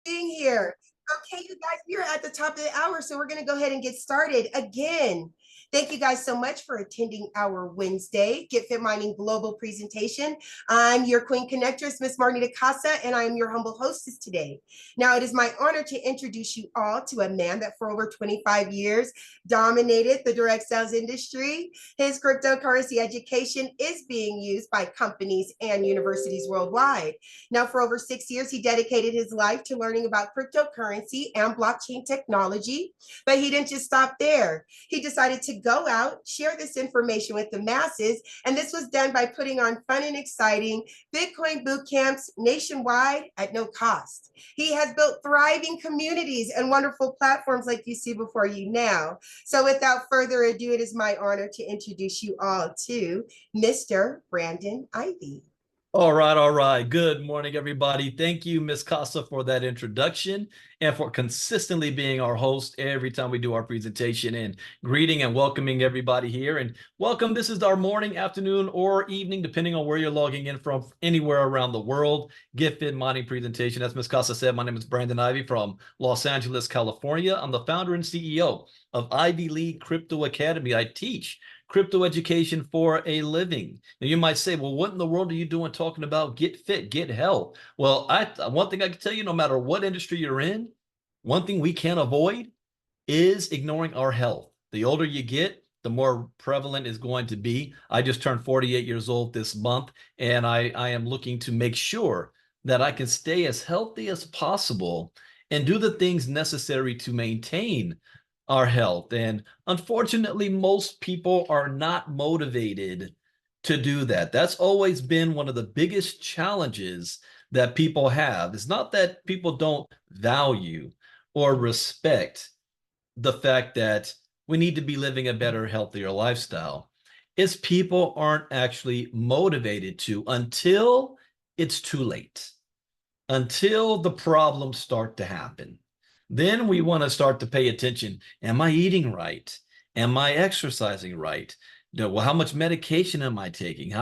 being here. Okay, you guys, we're at the top of the hour, so we're going to go ahead and get started again. Thank you guys so much for attending our Wednesday GetFit Mining Global presentation. I'm your Queen Connectress, Miss Marnita Casa, and I am your humble hostess today. Now, it is my honor to introduce you all to a man that for over 25 years dominated the direct sales industry. His cryptocurrency education is being used by companies and universities worldwide. Now, for over 6 years, he dedicated his life to learning about cryptocurrency and blockchain technology, but he didn't just stop there. He decided to go out, share this information with the masses, and this was done by putting on fun and exciting Bitcoin boot camps nationwide at no cost. He has built thriving communities and wonderful platforms like you see before you now. So without further ado, it is my honor to introduce you all to Mr. Brandon Ivey. All right, all right. Good morning, everybody. Thank you, Ms. Casa, for that introduction and for consistently being our host every time we do our presentation, and greeting and welcoming everybody here. And welcome. This is our morning, afternoon, or evening, depending on where you're logging in from, anywhere around the world. GetFit Mining presentation. As Ms. Casa said, my name is Brandon Ivey from Los Angeles, California. I'm the founder and CEO of Ivy League Crypto Academy. I teach crypto education for a living. Now you might say, well, what in the world are you doing talking about get fit, get health? Well, one thing I can tell you, no matter what industry you're in, one thing we can't avoid is ignoring our health. The older you get, the more prevalent is going to be. I just turned 48 years old this month, and I am looking to make sure that I can stay as healthy as possible and do the things necessary to maintain our health. And unfortunately, most people are not motivated to do that. That's always been one of the biggest challenges that people have. It's not that people don't value or respect the fact that we need to be living a better, healthier lifestyle. It's people aren't actually motivated to until it's too late, until the problems start to happen. Then we want to start to pay attention. Am I eating right? Am I exercising right? Well, how much medication am I taking?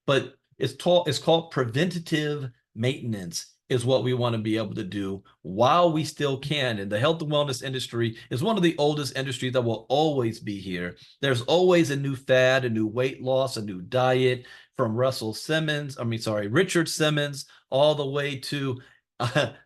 But it's called preventative maintenance is what we want to be able to do while we still can. And the health and wellness industry is one of the oldest industries that will always be here. There's always a new fad, a new weight loss, a new diet, from Richard Simmons, all the way to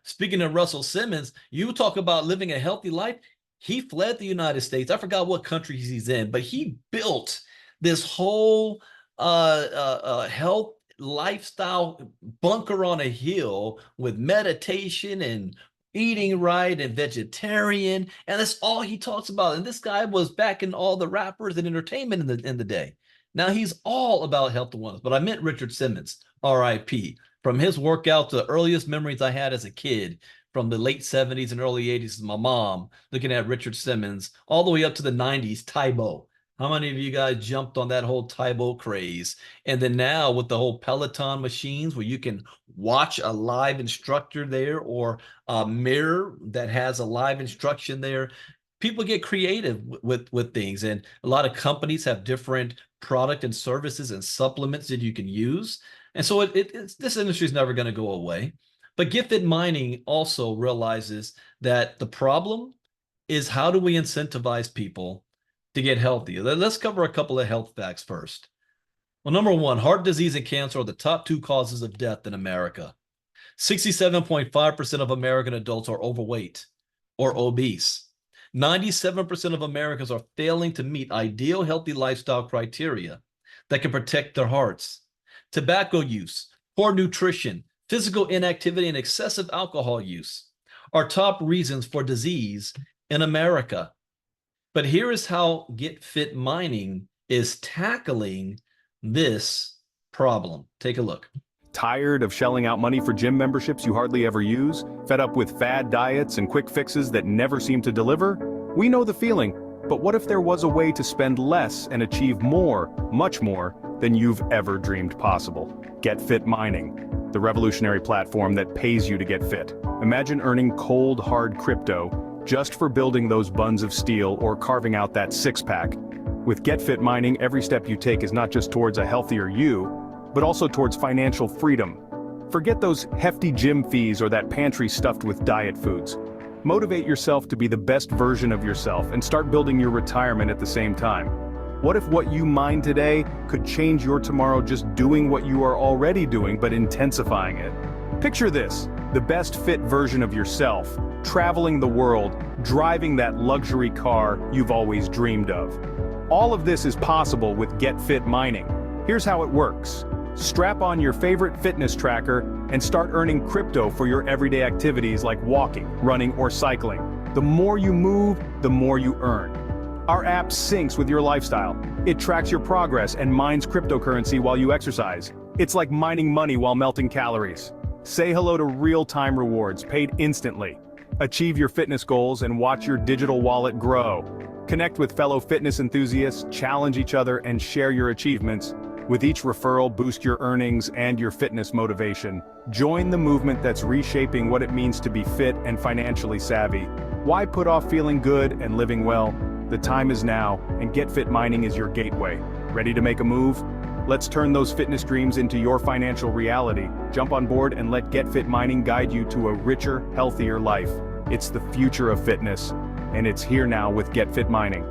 speaking of Russell Simmons, you talk about living a healthy life. He fled the United States. I forgot what country he's in, but he built this whole health lifestyle bunker on a hill with meditation and eating right and vegetarian. And that's all he talks about. And this guy was backing all the rappers and entertainment in the day. Now he's all about health and wellness, but I meant Richard Simmons, RIP. From his workout to the earliest memories I had as a kid, from the late 70s and early 80s, my mom looking at Richard Simmons, all the way up to the 90s, Tae Bo. How many of you guys jumped on that whole Tae Bo craze? And then now with the whole Peloton machines where you can watch a live instructor there, or a mirror that has a live instruction there, people get creative with things. And a lot of companies have different product and services and supplements that you can use. And so this industry is never going to go away. But GetFit Mining also realizes that the problem is, how do we incentivize people to get healthier? Let's cover a couple of health facts first. Well, number one, heart disease and cancer are the top two causes of death in America. 67.5% of American adults are overweight or obese. 97% of Americans are failing to meet ideal healthy lifestyle criteria that can protect their hearts. Tobacco use, poor nutrition, physical inactivity, and excessive alcohol use are top reasons for disease in America. But here is how GetFit Mining is tackling this problem. Take a look. Tired of shelling out money for gym memberships you hardly ever use? Fed up with fad diets and quick fixes that never seem to deliver? We know the feeling, but what if there was a way to spend less and achieve more, much more, than you've ever dreamed possible? GetFit Mining, the revolutionary platform that pays you to get fit. Imagine earning cold, hard crypto just for building those buns of steel or carving out that six-pack. With GetFit Mining, every step you take is not just towards a healthier you, but also towards financial freedom. Forget those hefty gym fees or that pantry stuffed with diet foods. Motivate yourself to be the best version of yourself and start building your retirement at the same time. What if what you mine today could change your tomorrow just doing what you are already doing but intensifying it? Picture this, the best fit version of yourself, traveling the world, driving that luxury car you've always dreamed of. All of this is possible with GetFit mining. Here's how it works. Strap on your favorite fitness tracker and start earning crypto for your everyday activities like walking, running, or cycling. The more you move, the more you earn. Our app syncs with your lifestyle. It tracks your progress and mines cryptocurrency while you exercise. It's like mining money while melting calories. Say hello to real-time rewards paid instantly. Achieve your fitness goals and watch your digital wallet grow. Connect with fellow fitness enthusiasts, challenge each other, and share your achievements. With each referral, boost your earnings and your fitness motivation. Join the movement that's reshaping what it means to be fit and financially savvy. Why put off feeling good and living well? The time is now, and GetFit Mining is your gateway. Ready to make a move? Let's turn those fitness dreams into your financial reality. Jump on board and let GetFit Mining guide you to a richer, healthier life. It's the future of fitness, and it's here now with GetFit Mining.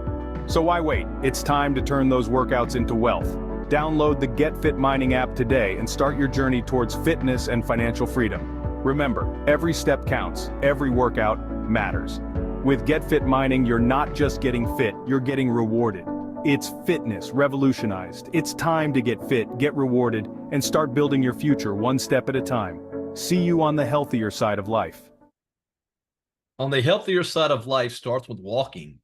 So why wait? It's time to turn those workouts into wealth. Download the GetFit Mining app today and start your journey towards fitness and financial freedom. Remember, every step counts, every workout matters. With GetFit Mining, you're not just getting fit, you're getting rewarded. It's fitness revolutionized. It's time to get fit, get rewarded, and start building your future one step at a time. See you on the healthier side of life. On the healthier side of life starts with walking.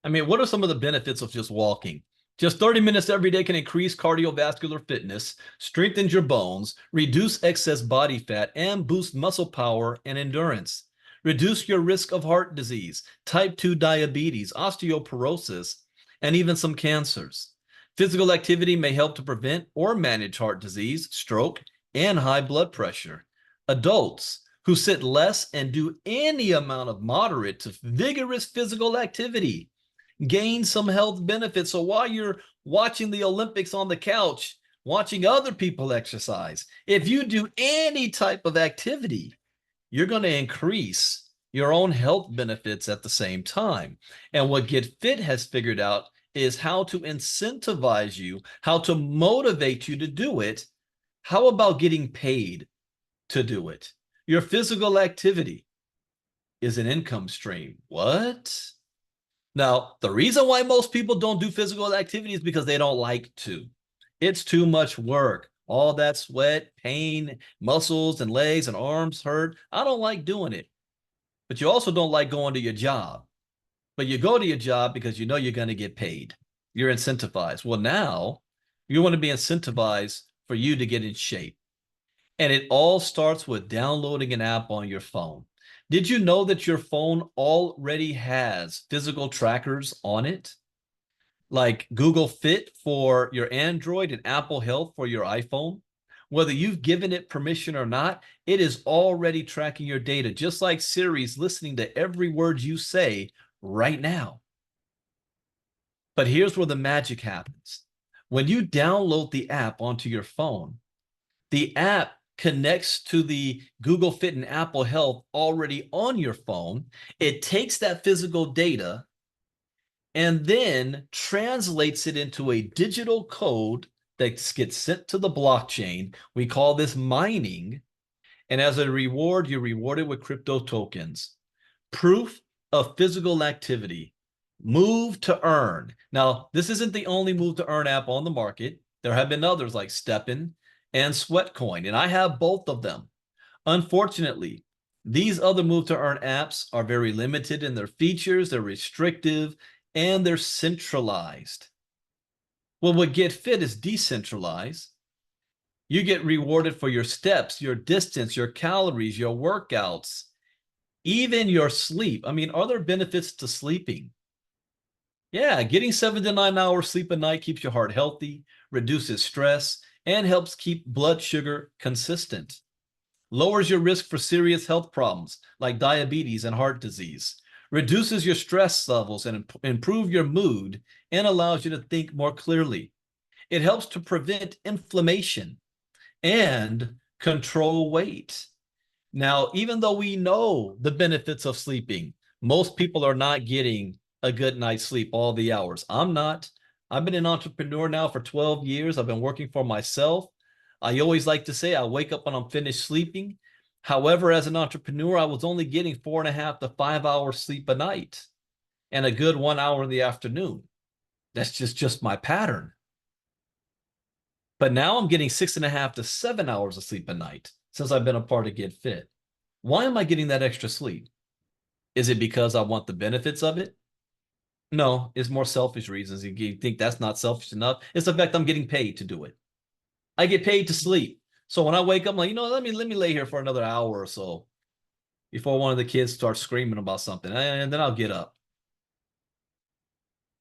I mean, what are some of the benefits of just walking? Just 30 minutes every day can increase cardiovascular fitness, strengthen your bones, reduce excess body fat, and boost muscle power and endurance. Reduce your risk of heart disease, type 2 diabetes, osteoporosis, and even some cancers. Physical activity may help to prevent or manage heart disease, stroke, and high blood pressure. Adults who sit less and do any amount of moderate to vigorous physical activity gain some health benefits. So while you're watching the Olympics on the couch, watching other people exercise, if you do any type of activity, you're going to increase your own health benefits at the same time. And what GetFit has figured out is how to incentivize you, how to motivate you to do it. How about getting paid to do it? Your physical activity is an income stream. What? Now, the reason why most people don't do physical activity is because they don't like to. It's too much work. All that sweat, pain, muscles and legs and arms hurt. I don't like doing it. But you also don't like going to your job. But you go to your job because you know you're going to get paid. You're incentivized. Well, now you want to be incentivized for you to get in shape. And it all starts with downloading an app on your phone. Did you know that your phone already has physical trackers on it? Like Google Fit for your Android and Apple Health for your iPhone? Whether you've given it permission or not, it is already tracking your data, just like Siri's listening to every word you say right now. But here's where the magic happens. When you download the app onto your phone, the app connects to the Google Fit and Apple Health already on your phone. It takes that physical data and then translates it into a digital code that gets sent to the blockchain. We call this mining. And as a reward, you're rewarded with crypto tokens. Proof of physical activity. Move to earn. Now, this isn't the only move to earn app on the market. There have been others like Steppen and Sweatcoin, and I have both of them. Unfortunately, these other move to earn apps are very limited in their features, they're restrictive, and they're centralized. Well, what GetFit is decentralized. You get rewarded for your steps, your distance, your calories, your workouts, even your sleep. I mean, are there benefits to sleeping? Yeah, getting 7 to 9 hours sleep a night keeps your heart healthy, reduces stress, and helps keep blood sugar consistent. Lowers your risk for serious health problems like diabetes and heart disease. Reduces your stress levels and improve your mood and allows you to think more clearly. It helps to prevent inflammation and control weight. Now, even though we know the benefits of sleeping, most people are not getting a good night's sleep all the hours. I'm not. I've been an entrepreneur now for 12 years. I've been working for myself. I always like to say I wake up when I'm finished sleeping. However, as an entrepreneur, I was only getting 4.5 to 5 hours sleep a night and a good 1 hour in the afternoon. That's just my pattern. But now I'm getting 6.5 to 7 hours of sleep a night since I've been a part of GetFit. Why am I getting that extra sleep? Is it because I want the benefits of it? No, it's more selfish reasons. You think that's not selfish enough? It's the fact I'm getting paid to do it. I get paid to sleep. So when I wake up, I'm like, let me lay here for another hour or so before one of the kids starts screaming about something, and then I'll get up.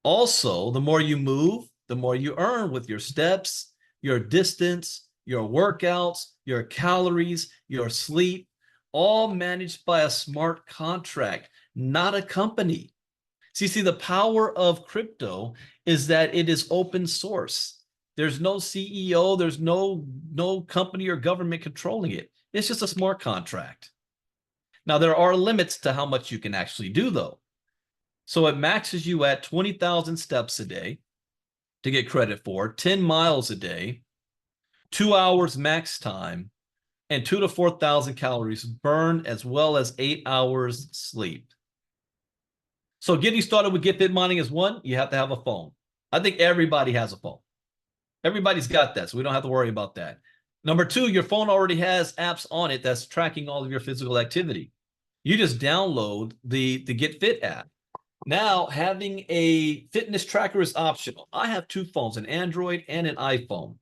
Also, the more you move, the more you earn with your steps, your distance, your workouts, your calories, your sleep, all managed by a smart contract, not a company. See, the power of crypto is that it is open source. There's no CEO, there's no company or government controlling it. It's just a smart contract. Now, there are limits to how much you can actually do, though. So it maxes you at 20,000 steps a day to get credit for, 10 miles a day, 2 hours max time, and 2,000 to 4,000 calories burned, as well as 8 hours sleep. So getting started with GetFit mining is one, you have to have a phone. I think everybody has a phone. Everybody's got that, so we don't have to worry about that. Number two, your phone already has apps on it that's tracking all of your physical activity. You just download the GetFit app. Now, having a fitness tracker is optional. I have two phones, an Android and an iPhone.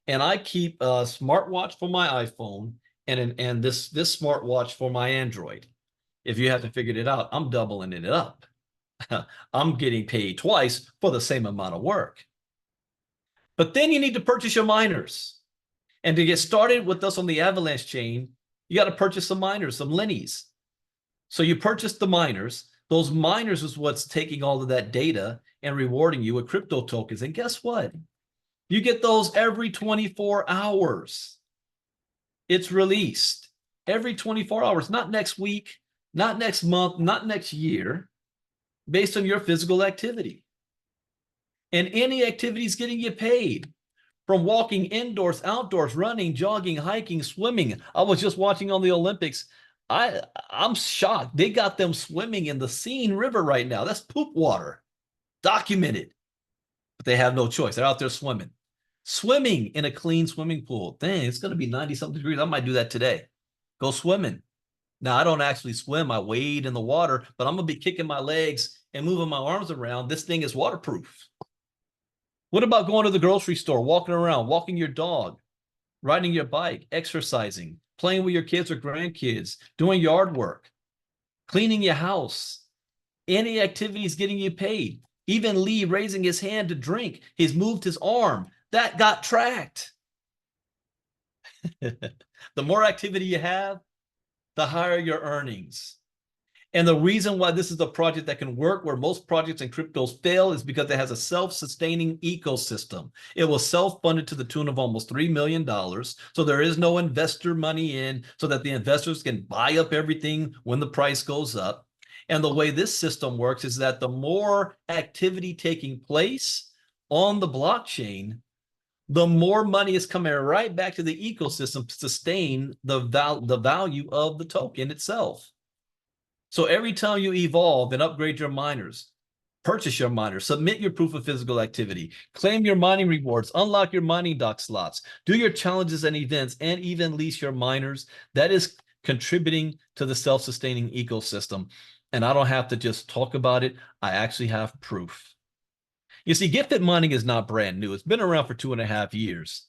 And I keep a smartwatch for my iPhone and this smartwatch for my Android. If you haven't figured it out, I'm doubling it up. I'm getting paid twice for the same amount of work. But then you need to purchase your miners. And to get started with us on the Avalanche chain, you got to purchase some miners, some Lennies. So you purchase the miners. Those miners is what's taking all of that data and rewarding you with crypto tokens. And guess what? You get those every 24 hours. It's released every 24 hours, not next week, not next month, not next year, based on your physical activity. And any activity is getting you paid. From walking indoors, outdoors, running, jogging, hiking, swimming. I was just watching on the Olympics. I'm shocked. They got them swimming in the Seine River right now. That's poop water. Documented. But they have no choice. They're out there swimming. Swimming in a clean swimming pool. Dang, it's going to be 90-something degrees. I might do that today. Go swimming. Now, I don't actually swim. I wade in the water, but I'm going to be kicking my legs and moving my arms around. This thing is waterproof. What about going to the grocery store, walking around, walking your dog, riding your bike, exercising, playing with your kids or grandkids, doing yard work, cleaning your house? Any activity is getting you paid. Even Lee raising his hand to drink, he's moved his arm. That got tracked. The more activity you have, the higher your earnings. And the reason why this is a project that can work where most projects in cryptos fail is because it has a self-sustaining ecosystem. It was self-funded to the tune of almost $3 million. So there is no investor money in so that the investors can buy up everything when the price goes up. And the way this system works is that the more activity taking place on the blockchain, the more money is coming right back to the ecosystem to sustain the value of the token itself. So every time you evolve and upgrade your miners, purchase your miners, submit your proof of physical activity, claim your mining rewards, unlock your mining dock slots, do your challenges and events, and even lease your miners, that is contributing to the self-sustaining ecosystem. And I don't have to just talk about it. I actually have proof. You see, GetFit mining is not brand new. It's been around for 2.5 years.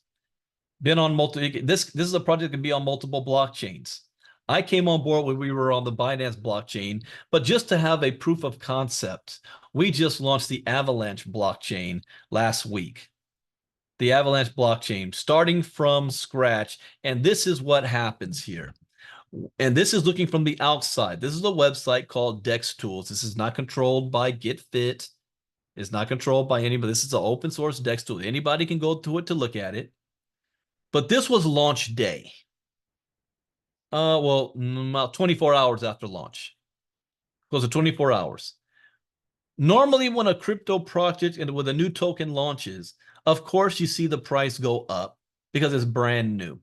Been on this is a project that can be on multiple blockchains. I came on board when we were on the Binance blockchain, but just to have a proof of concept, we just launched the Avalanche blockchain last week. The Avalanche blockchain, starting from scratch, and this is what happens here. And this is looking from the outside. This is a website called Dex Tools. This is not controlled by GetFit. It's not controlled by anybody. This is an open source Dex tool. Anybody can go to it to look at it. But this was launch day. Well, about 24 hours after launch. Goes to 24 hours. Normally, when a crypto project and with a new token launches, of course, you see the price go up because it's brand new.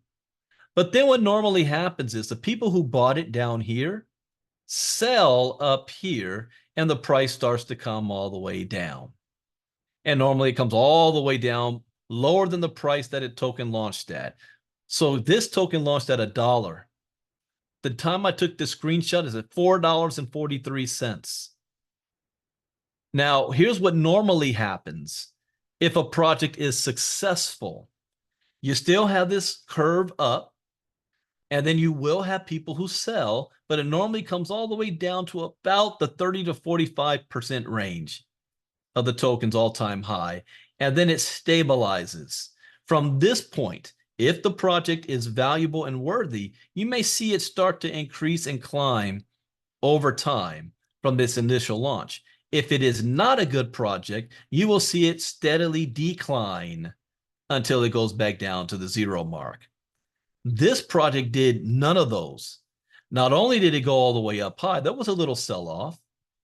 But then what normally happens is the people who bought it down here sell up here, and the price starts to come all the way down. And normally it comes all the way down lower than the price that it token launched at. So this token launched at $1. The time I took this screenshot is at $4.43. Now, here's what normally happens if a project is successful. You still have this curve up, and then you will have people who sell, but it normally comes all the way down to about the 30 to 45% range of the token's all-time high, and then it stabilizes. From this point, if the project is valuable and worthy, you may see it start to increase and climb over time from this initial launch. If it is not a good project, you will see it steadily decline until it goes back down to the zero mark. This project did none of those. Not only did it go all the way up high, there was a little sell-off,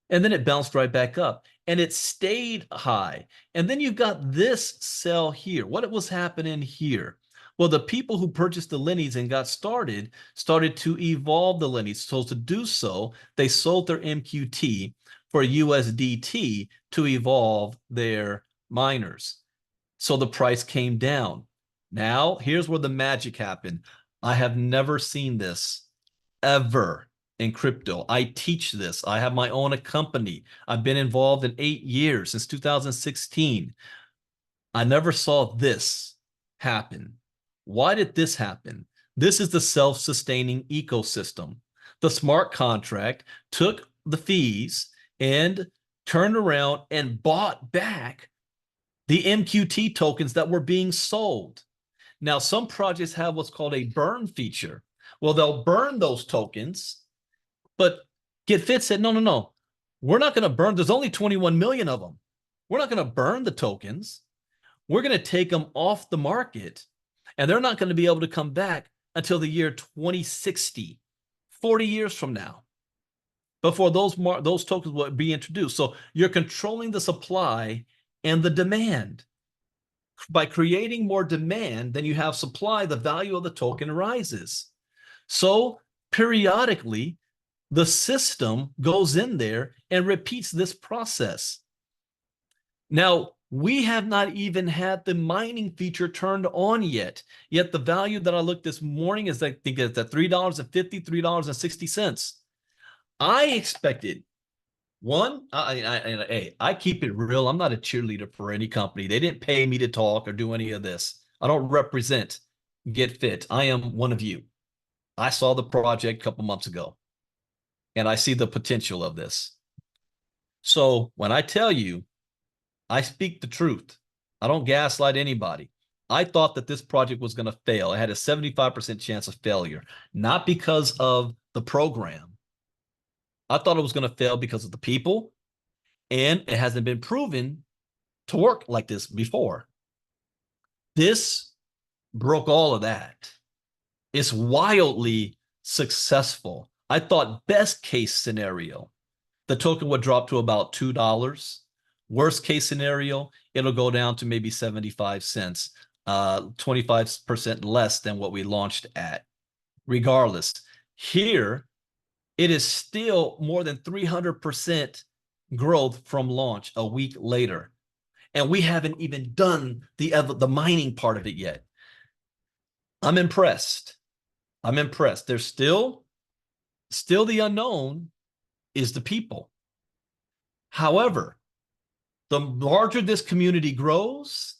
and then it bounced right back up, and it stayed high. And then you've got this sell here. What was happening here? Well, the people who purchased the Lennies and got started to evolve the Lennies. So to do so, they sold their MQT for USDT to evolve their miners. So the price came down. Now, here's where the magic happened. I have never seen this ever in crypto. I teach this. I have my own company. I've been involved in 8 years, since 2016. I never saw this happen. Why did this happen? This is the self-sustaining ecosystem. The smart contract took the fees and turned around and bought back the MQT tokens that were being sold. Now, some projects have what's called a burn feature. Well, they'll burn those tokens, but GetFit said, no. We're not going to burn. There's only 21 million of them. We're not going to burn the tokens. We're going to take them off the market, and they're not going to be able to come back until the year 2060, 40 years from now, before those tokens will be introduced. So you're controlling the supply and the demand. By creating more demand than you have supply, the value of the token rises. So periodically, the system goes in there and repeats this process. Now, we have not even had the mining feature turned on yet. Yet the value that I looked this morning is, I think it's at $3.50, $3.60. I expected I keep it real. I'm not a cheerleader for any company. They didn't pay me to talk or do any of this. I don't represent GetFit. I am one of you. I saw the project a couple months ago, and I see the potential of this. So when I tell you, I speak the truth. I don't gaslight anybody. I thought that this project was going to fail. It had a 75% chance of failure, not because of the program. I thought it was going to fail because of the people, and it hasn't been proven to work like this before. This broke all of that. It's wildly successful. I thought best case scenario, the token would drop to about $2. Worst case scenario, it'll go down to maybe 75 cents, 25% less than what we launched at. Regardless, here, it is still more than 300% growth from launch a week later. And we haven't even done the mining part of it yet. I'm impressed. There's still the unknown is the people. However, the larger this community grows,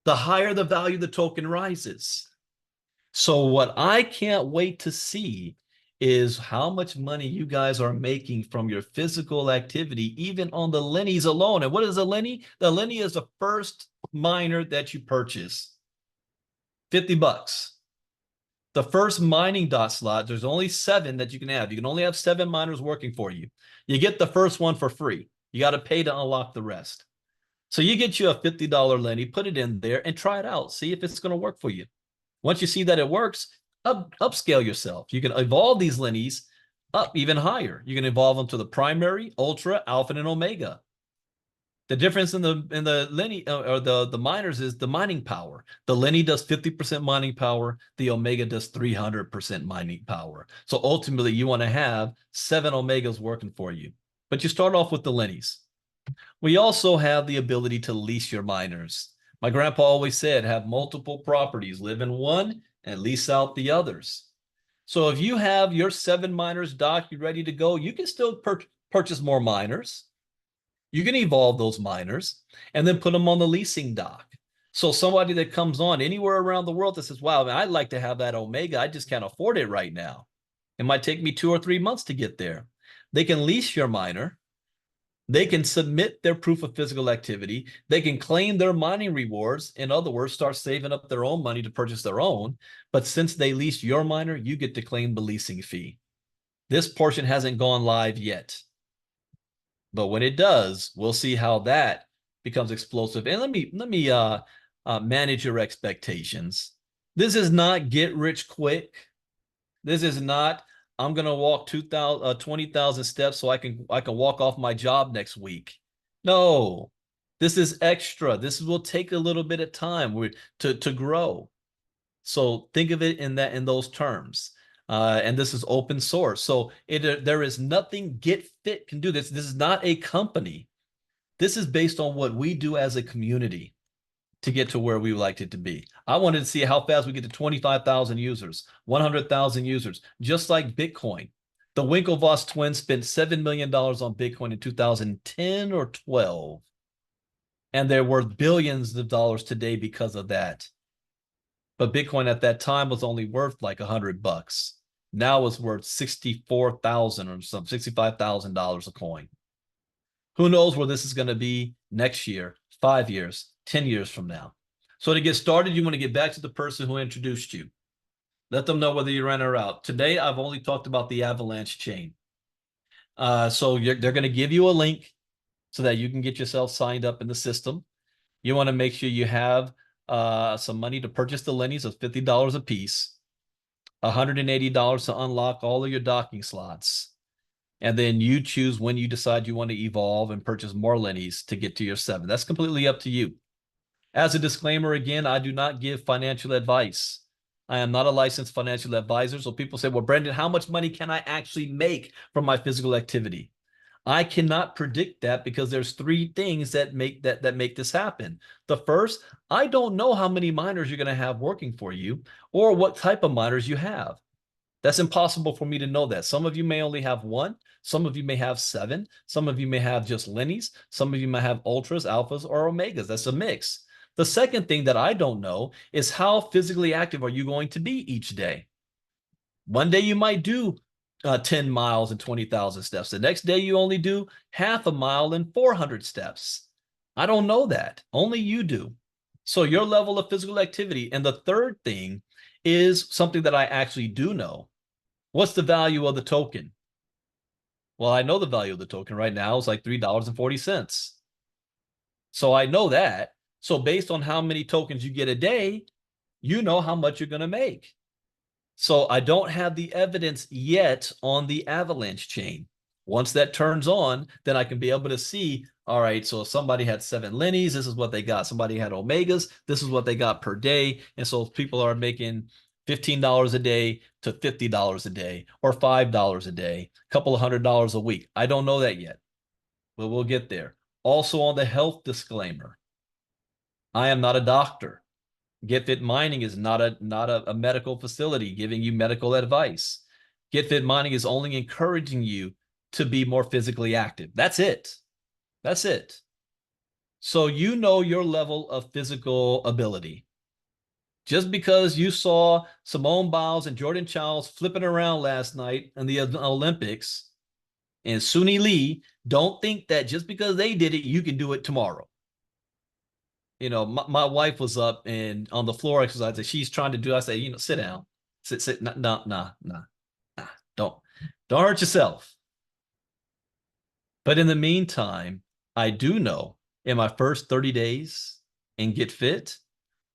the higher the value of the token rises. So what I can't wait to see is how much money you guys are making from your physical activity, even on the Lennies alone. And what is a Lenny? The Lenny is the first miner that you purchase. $50. The first mining dot slot, there's only 7 that you can have. You can only have 7 miners working for you. You get the first one for free. You got to pay to unlock the rest. So you get you a $50 Lenny, put it in there and try it out. See if it's going to work for you. Once you see that it works, upscale yourself. You can evolve these Lennies up even higher. You can evolve them to the primary, ultra, alpha, and omega. The difference in the Lenny or the miners is the mining power. The Lenny does 50% mining power. The Omega does 300% mining power. So ultimately, you want to have 7 Omegas working for you. But you start off with the Lennies. We also have the ability to lease your miners. My grandpa always said, have multiple properties, live in one and lease out the others. So if you have your 7 miners docked, you're ready to go, you can still purchase more miners. You can evolve those miners and then put them on the leasing dock. So somebody that comes on anywhere around the world that says, wow, man, I'd like to have that Omega. I just can't afford it right now. It might take me 2 or 3 months to get there. They can lease your miner. They can submit their proof of physical activity. They can claim their mining rewards. In other words, start saving up their own money to purchase their own. But since they leased your miner, you get to claim the leasing fee. This portion hasn't gone live yet. But when it does, we'll see how that becomes explosive. And let me manage your expectations. This is not get rich quick. This is not I'm gonna walk 20,000 steps so I can walk off my job next week. No, this is extra. This will take a little bit of time to grow. So think of it in those terms. And this is open source. So there is nothing GetFit can do. This is not a company. This is based on what we do as a community to get to where we would like it to be. I wanted to see how fast we get to 25,000 users, 100,000 users, just like Bitcoin. The Winklevoss twins spent $7 million on Bitcoin in 2010 or 12. And they're worth billions of dollars today because of that. But Bitcoin at that time was only worth like $100. Now it's worth 64,000 or some $65,000 a coin. Who knows where this is going to be next year, 5 years, 10 years from now. So to get started, you want to get back to the person who introduced you. Let them know whether you're in or out. Today, I've only talked about the Avalanche chain. So they're going to give you a link so that you can get yourself signed up in the system. You want to make sure you have some money to purchase the Lennies of $50 a piece, $180 to unlock all of your docking slots. And then you choose when you decide you want to evolve and purchase more Lennies to get to your 7. That's completely up to you. As a disclaimer, again, I do not give financial advice. I am not a licensed financial advisor. So people say, well, Brandon, how much money can I actually make from my physical activity? I cannot predict that because there's 3 things that make this happen. The first, I don't know how many miners you're going to have working for you or what type of miners you have. That's impossible for me to know that. Some of you may only have 1. Some of you may have 7. Some of you may have just Lennies. Some of you may have ultras, alphas, or omegas. That's a mix. The second thing that I don't know is how physically active are you going to be each day? One day you might do 10 miles and 20,000 steps. The next day you only do half a mile and 400 steps. I don't know that. Only you do. So your level of physical activity. And the third thing is something that I actually do know. What's the value of the token? Well, I know the value of the token right now is like $3.40. So I know that. So based on how many tokens you get a day, you know how much you're going to make. So I don't have the evidence yet on the Avalanche chain. Once that turns on, then I can be able to see, all right, so if somebody had 7 Lennies, this is what they got. Somebody had Omegas, this is what they got per day. And so if people are making $15 a day to $50 a day or $5 a day, a couple of $100 a week. I don't know that yet, but we'll get there. Also on the health disclaimer, I am not a doctor. GetFit Mining is not a medical facility giving you medical advice. GetFit Mining is only encouraging you to be more physically active. That's it. That's it. So you know your level of physical ability. Just because you saw Simone Biles and Jordan Childs flipping around last night in the Olympics and Suni Lee, don't think that just because they did it, you can do it tomorrow. You know, my wife was up and on the floor exercising. She's trying to do, I say, you know, sit down, sit, nah, don't hurt yourself. But in the meantime, I do know in my first 30 days in GetFit,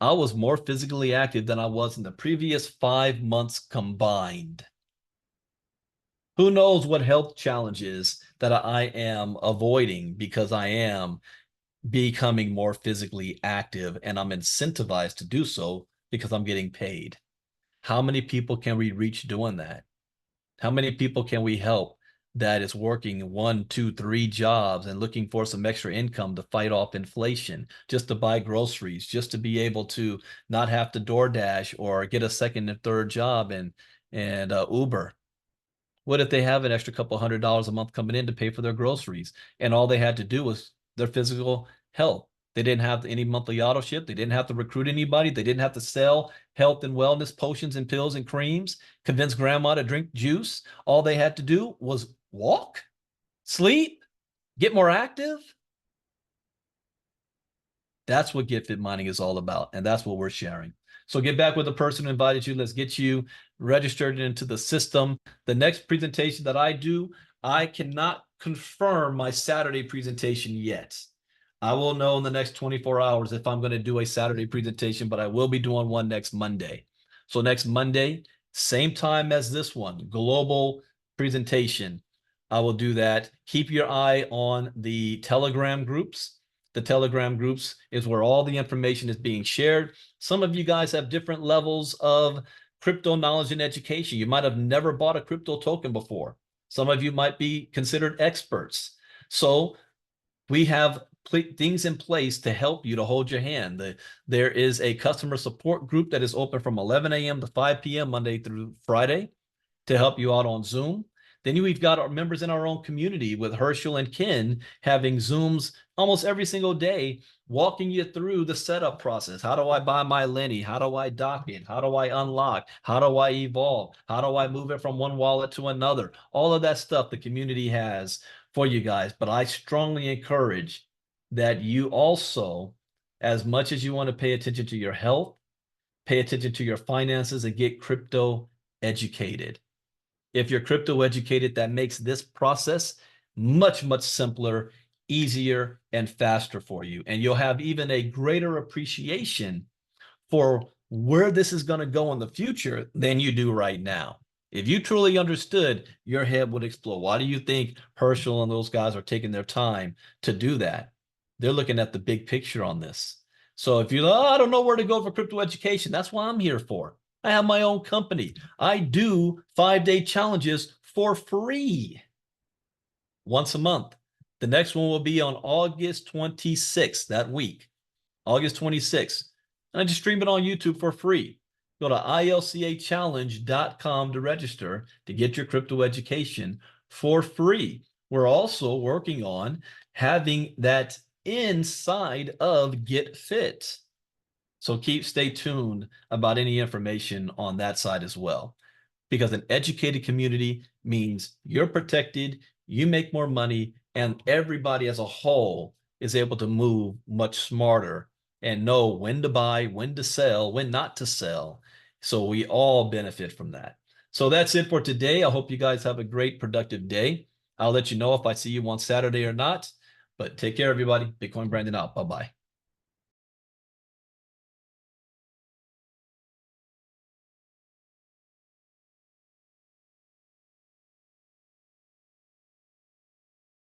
I was more physically active than I was in the previous 5 months combined. Who knows what health challenges that I am avoiding because I am becoming more physically active and I'm incentivized to do so because I'm getting paid. How many people can we reach doing that? How many people can we help that is working 1, 2, 3 jobs and looking for some extra income to fight off inflation, just to buy groceries, just to be able to not have to DoorDash or get a second and third job and Uber? What if they have an extra couple $100 a month coming in to pay for their groceries, and all they had to do was their physical health? They didn't have any monthly auto ship. They didn't have to recruit anybody. They didn't have to sell health and wellness potions and pills and creams, convince grandma to drink juice. All they had to do was walk, sleep, get more active. That's what GetFit Mining is all about, and that's what we're sharing. So get back with the person who invited you. Let's get you registered into the system. The next presentation that I do, I cannot confirm my Saturday presentation yet. I will know in the next 24 hours if I'm going to do a Saturday presentation, but I will be doing one next Monday. So next Monday, same time as this one, global presentation. I will do that. Keep your eye on the Telegram groups. The Telegram groups is where all the information is being shared. Some of you guys have different levels of crypto knowledge and education. You might have never bought a crypto token before. Some of you might be considered experts. So we have things in place to help you, to hold your hand. There is a customer support group that is open from 11 a.m. to 5 p.m. Monday through Friday to help you out on Zoom. Then we've got our members in our own community with Herschel and Ken having Zooms almost every single day, walking you through the setup process. How do I buy my Lenny? How do I dock it? How do I unlock? How do I evolve? How do I move it from one wallet to another? All of that stuff the community has for you guys. But I strongly encourage that you also, as much as you want to pay attention to your health, pay attention to your finances and get crypto educated. If you're crypto educated, that makes this process much, much simpler, easier, and faster for you. And you'll have even a greater appreciation for where this is going to go in the future than you do right now. If you truly understood, your head would explode. Why do you think Herschel and those guys are taking their time to do that? They're looking at the big picture on this. So if you're, I don't know where to go for crypto education, that's what I'm here for. I have my own company. I do 5-day challenges for free once a month. The next one will be on August 26th, that week, August 26th. And I just stream it on YouTube for free. Go to ilcachallenge.com to register to get your crypto education for free. We're also working on having that inside of GetFit. So stay tuned about any information on that side as well, because an educated community means you're protected, you make more money, and everybody as a whole is able to move much smarter and know when to buy, when to sell, when not to sell. So we all benefit from that. So that's it for today. I hope you guys have a great, productive day. I'll let you know if I see you on Saturday or not. But take care, everybody. Bitcoin Brandon out. Bye-bye.